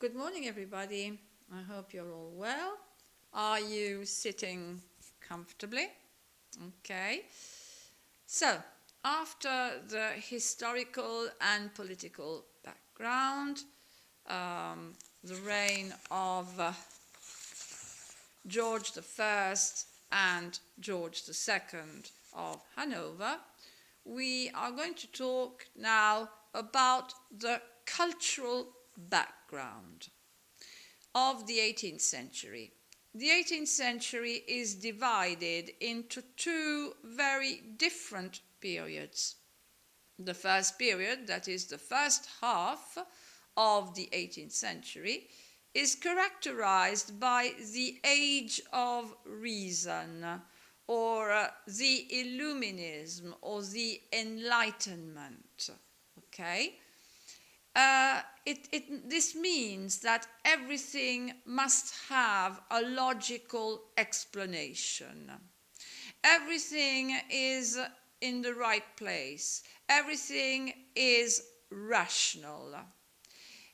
Good morning, everybody. I hope you're all well. Are you sitting comfortably? Okay. So, after the historical and political background, the reign of George I and George II of Hanover, we are going to talk now about the cultural background of the 18th century. The 18th century is divided into two very different periods. The first period, that is the first half of the 18th century, is characterized by the Age of Reason, or the Illuminism, or the Enlightenment. Okay? This means that everything must have a logical explanation. Everything is in the right place. Everything is rational.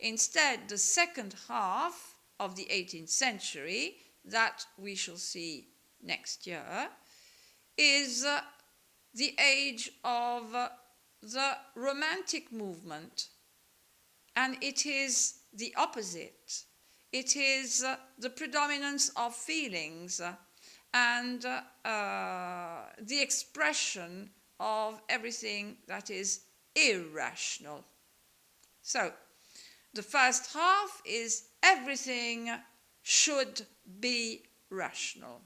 Instead, the second half of the 18th century, that we shall see next year, is the age of the Romantic movement. And it is the opposite. It is the predominance of feelings and the expression of everything that is irrational. So, the first half is everything should be rational.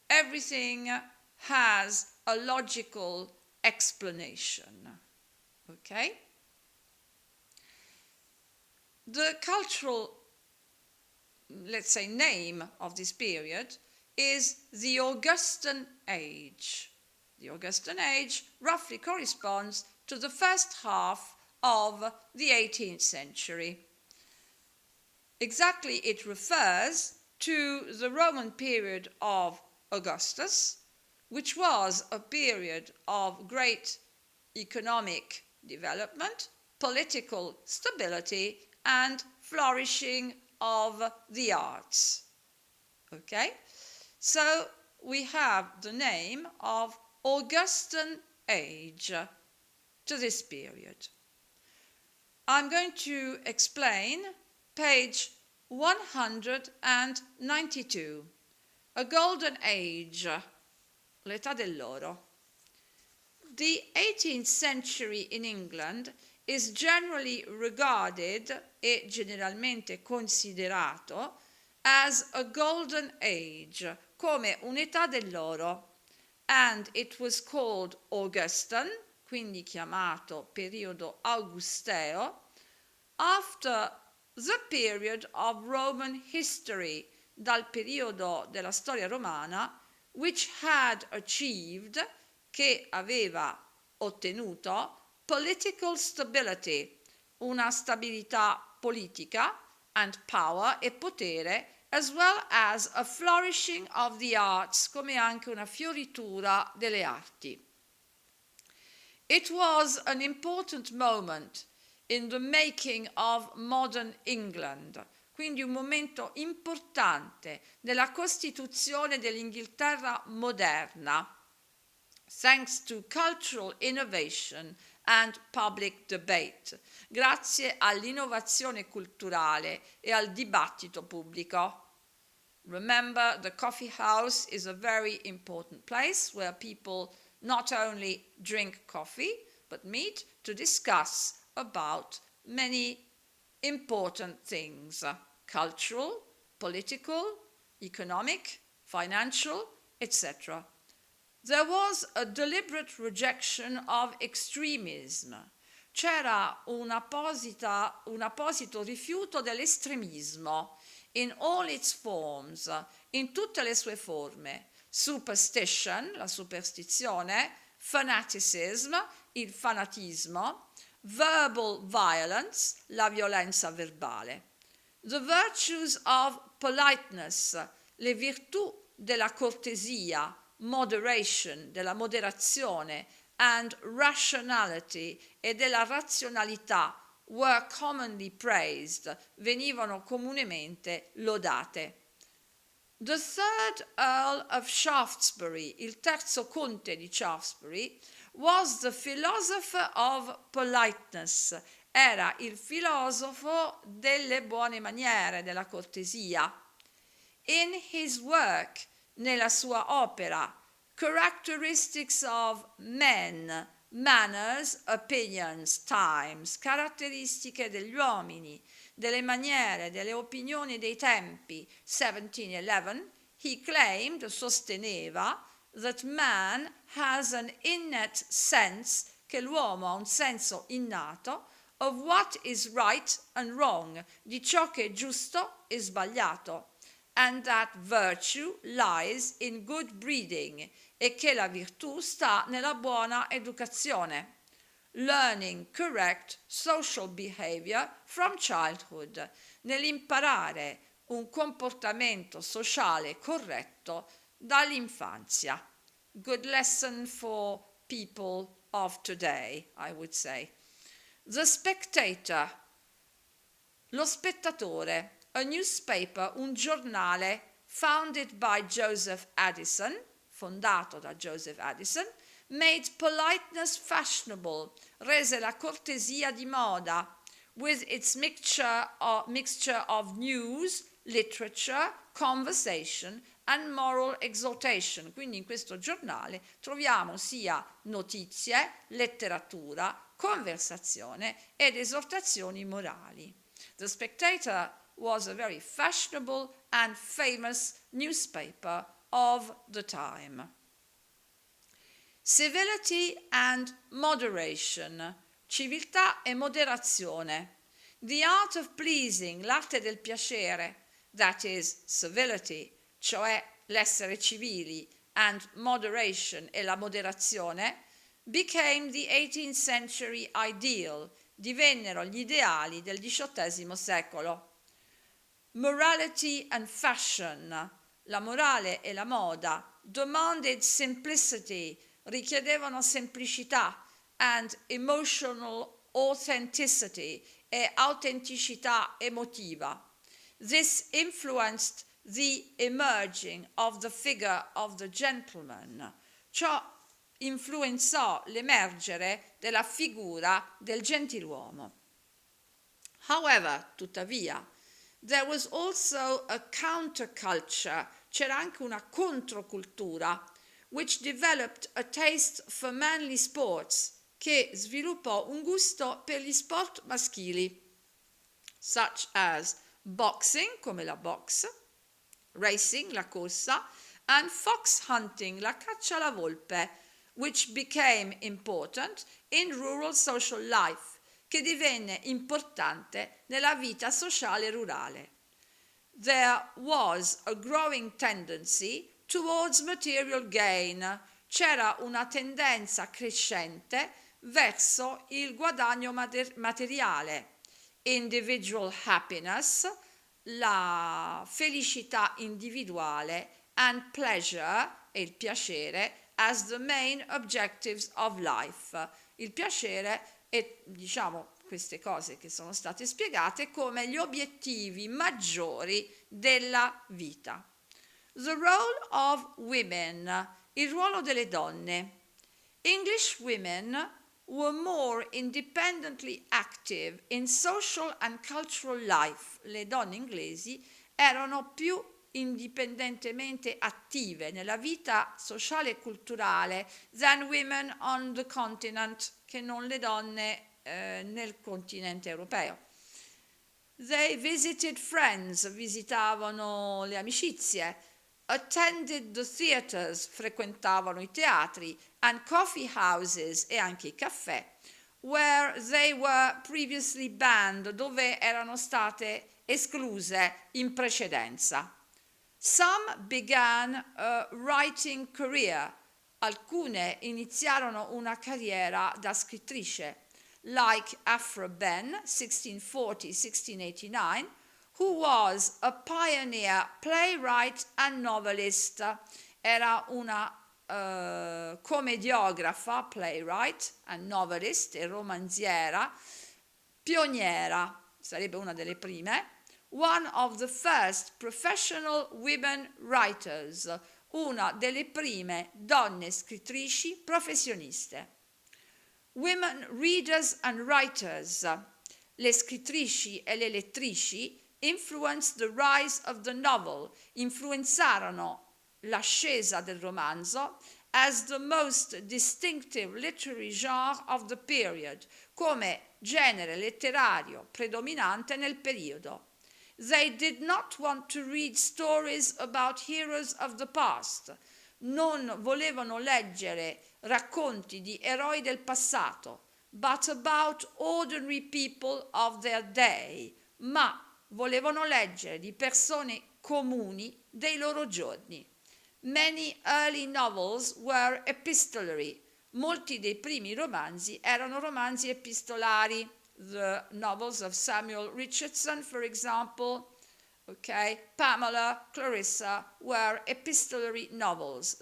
Everything has a logical explanation. Okay? The cultural, let's say, name of this period is the Augustan Age. The Augustan Age roughly corresponds to the first half of the 18th century. Exactly, it refers to the Roman period of Augustus, which was a period of great economic development, political stability, and flourishing of the arts. Okay? So we have the name of Augustan Age to this period. I'm going to explain page 192, a golden age, l'età dell'oro. The 18th century in England is generally regarded e generalmente considerato as a golden age, come un'età dell'oro, and it was called Augustan, quindi chiamato periodo augusteo, after the period of Roman history, dal periodo della storia romana, which had achieved, che aveva ottenuto, political stability, una stabilità politica, and power e potere, as well as a flourishing of the arts, come anche una fioritura delle arti. It was an important moment in the making of modern England, quindi un momento importante nella costituzione dell'Inghilterra moderna, thanks to cultural innovation and public debate, grazie all'innovazione culturale e al dibattito pubblico. Remember, the coffee house is a very important place where people not only drink coffee, but meet to discuss about many important things, cultural, political, economic, financial, etc. There was a deliberate rejection of extremism. C'era un apposito rifiuto dell'estremismo in all its forms, in tutte le sue forme. Superstition, la superstizione, fanaticism, il fanatismo, verbal violence, la violenza verbale. The virtues of politeness, le virtù della cortesia, moderation, della moderazione, and rationality e della razionalità were commonly praised, venivano comunemente lodate. The third Earl of Shaftesbury, il terzo conte di Shaftesbury, was the philosopher of politeness, era il filosofo delle buone maniere, della cortesia. In his work, nella sua opera, Characteristics of Men, Manners, Opinions, Times, caratteristiche degli uomini, delle maniere, delle opinioni dei tempi, 1711, he claimed, sosteneva, that man has an innate sense, che l'uomo ha un senso innato, of what is right and wrong, di ciò che è giusto e sbagliato, and that virtue lies in good breeding, e che la virtù sta nella buona educazione. Learning correct social behavior from childhood, nell'imparare un comportamento sociale corretto dall'infanzia. Good lesson for people of today, I would say. The Spectator, lo spettatore, a newspaper, un giornale founded by Joseph Addison, fondato da Joseph Addison, made politeness fashionable, rese la cortesia di moda, with its mixture of news, literature, conversation and moral exhortation. Quindi in questo giornale troviamo sia notizie, letteratura, conversazione ed esortazioni morali. The Spectator was a very fashionable and famous newspaper of the time. Civility and moderation, civiltà e moderazione. The art of pleasing, l'arte del piacere, that is civility, cioè l'essere civili, and moderation e la moderazione, became the 18th century ideal, divennero gli ideali del XVIII secolo. Morality and fashion, la morale e la moda, demanded simplicity, richiedevano semplicità, and emotional authenticity, e autenticità emotiva. This influenced the emerging of the figure of the gentleman. Ciò influenzò l'emergere della figura del gentiluomo. However, tuttavia, there was also a counterculture, c'era anche una controcultura, which developed a taste for manly sports, che sviluppò un gusto per gli sport maschili, such as boxing, come la box, racing, la corsa, and fox hunting, la caccia alla volpe, which became important in rural social life, che divenne importante nella vita sociale rurale. There was a growing tendency towards material gain, c'era una tendenza crescente verso il guadagno materiale, individual happiness, la felicità individuale, and pleasure, e il piacere, as the main objectives of life. Il piacere e, diciamo, queste cose che sono state spiegate come gli obiettivi maggiori della vita. The role of women, il ruolo delle donne. English women were more independently active in social and cultural life. Le donne inglesi erano più indipendentemente attive nella vita sociale e culturale than women on the continent, che non le donne nel continente europeo. They visited friends, visitavano le amicizie, attended the theatres, frequentavano i teatri, and coffee houses, e anche i caffè, where they were previously banned, dove erano state escluse in precedenza. Some began a writing career, alcune iniziarono una carriera da scrittrice, like Aphra Behn, 1640-1689, who was a pioneer playwright and novelist. Era una commediografa, playwright and novelist, e romanziera, pioniera, sarebbe una delle prime, one of the first professional women writers, una delle prime donne scrittrici professioniste. Women readers and writers, le scrittrici e le lettrici, influenced the rise of the novel, influenzarono l'ascesa del romanzo as the most distinctive literary genre of the period, come genere letterario predominante nel periodo. They did not want to read stories about heroes of the past. Non volevano leggere racconti di eroi del passato, but about ordinary people of their day, ma volevano leggere di persone comuni dei loro giorni. Many early novels were epistolary. Molti dei primi romanzi erano romanzi epistolari. The novels of Samuel Richardson, for example, Pamela, Clarissa, were epistolary novels.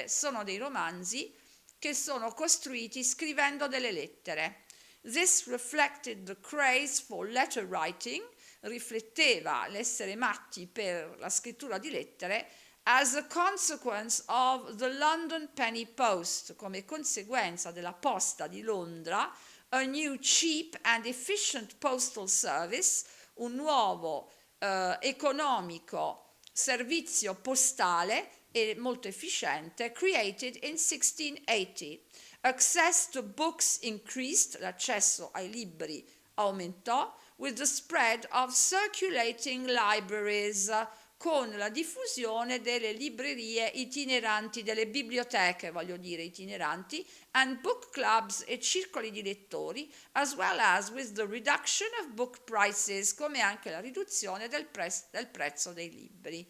Sono dei romanzi che sono costruiti scrivendo delle lettere. This reflected the craze for letter writing, rifletteva l'essere matti per la scrittura di lettere, as a consequence of the London Penny Post, come conseguenza della posta di Londra, a new cheap and efficient postal service, un nuovo economico servizio postale e molto efficiente, created in 1680. Access to books increased, l'accesso ai libri aumentò, with the spread of circulating libraries, con la diffusione delle librerie itineranti, delle biblioteche, voglio dire itineranti, and book clubs e circoli di lettori, as well as with the reduction of book prices, come anche la riduzione del prezzo dei libri.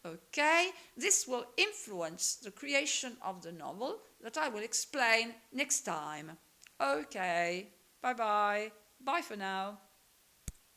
Okay, this will influence the creation of the novel that I will explain next time. Okay, bye bye. Bye for now.